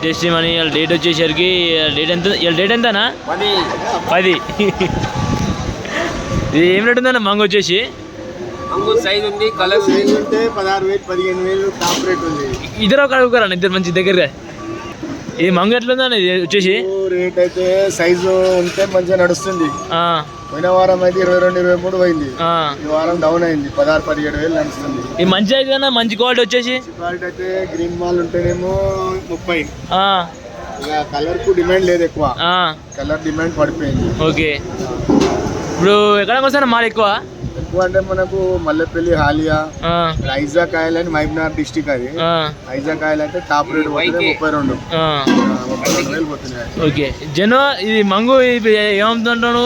Tasty money date వచ్చేసరికి date ఎంత date ఎంతనా 10 ఇది ఏం రేట్ ఉందన్న మంగ వచ్చేసి సైజ్ ఉంది కలర్ ఉంటే 16,000 15,000 టాప్ రేట్ ఉంది. ఇద్దరు ఒక అడుగుతారా ఇద్దరు మంచి దగ్గరగా ఇది మంగ ఎట్లుందని ఇది వచ్చేసి రేట్ అయితే సైజు ఉంటే మంచిగా నడుస్తుంది. పోయిన వారం అయితే 22-23 పోయింది. ఈ వారం డౌన్ అయింది 16,000-17,000 నడుస్తుంది. ఈ మంచి అయితే మంచి క్వాలిటీ వచ్చేసి క్వాలిటీ అయితే గ్రీన్ మాల్ ఉంటేనేమో 30. ఇక కలర్ కు డిమాండ్ లేదు ఎక్కువ, కలర్ డిమాండ్ పడిపోయింది. ఓకే ఇప్పుడు ఎక్కడ వస్తారా మాల్ ఎక్కువ అంటే మనకు మల్లెపల్లి హాలియా ఐజా కాయలు అని మహబూబ్నగర్ డిస్టిక్. అది ఐజా కాయలు అంటే టాప్ రేట్ 32,000 పోతున్నాయి. ఓకే జనో ఇది మంగు ఏమవుతుంటాను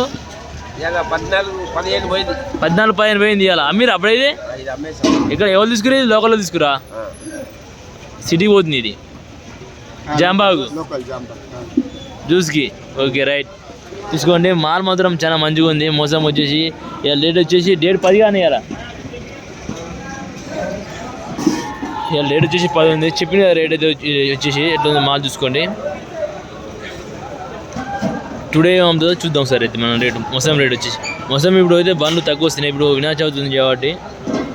14-15 పోయింది ఇవాళ అమ్మీరు అప్పుడైతే ఇక్కడ ఎవరు తీసుకురా లోకల్లో తీసుకురా సిటీకి పోతుంది ఇది జాంబాగు జ్యూస్కి. ఓకే రైట్ తీసుకోండి. మాల్ మాత్రం చాలా మంచిగా ఉంది. మోసం వచ్చేసి ఇవాళ డేట్ వచ్చేసి డేట్ 10 కానీ ఇవాళ డేట్ వచ్చేసి 10 ఉంది. చెప్పిన రేట్ అయితే వచ్చేసి ఎట్లా మాల్ చూసుకోండి. టుడే ఏమవుతుందో చూద్దాం సార్. అయితే మనం రేటు మొసం రేట్ వచ్చేసి మొసం ఇప్పుడు అయితే బండ్లు తక్కువ వస్తున్నాయి. ఇప్పుడు వినాయక చవితి ఉంది కాబట్టి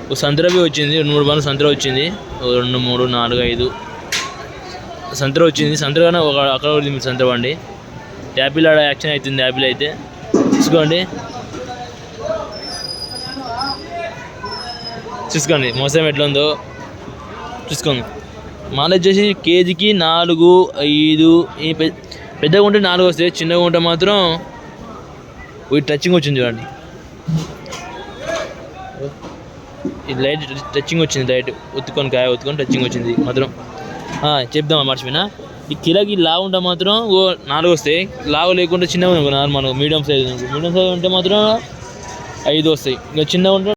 ఒక సంతరవి వచ్చింది 2-3 బండ్లు సంతర వచ్చింది 2, 3, 4, 5 సంతర వచ్చింది. సంతర కానీ అక్కడ మీరు సంతర బండి యాపిల్ ఆడ యాక్షన్ అవుతుంది. యాపిల్ అయితే చూసుకోండి మోసం ఎట్లా ఉందో చూసుకోండి. మాల వచ్చేసి కేజీకి 4, 5 పెద్దగా ఉంటే 4 వస్తాయి. చిన్నగా ఉంటే మాత్రం టచింగ్ వచ్చింది చూడండి. ఇది లైట్ టచింగ్ వచ్చింది. లైట్ కాయ ఒత్తుకొని టచింగ్ వచ్చింది మాత్రం. చెప్దామా మర్చిపోయినా ఈ కిలోకి లావు ఉంటే మాత్రం 4 వస్తాయి. లావు లేకుంటే చిన్నగా నార్మల్ మీడియం సైజ్ ఉంటే మాత్రం 5 వస్తాయి. ఇంకా చిన్నగా ఉంటే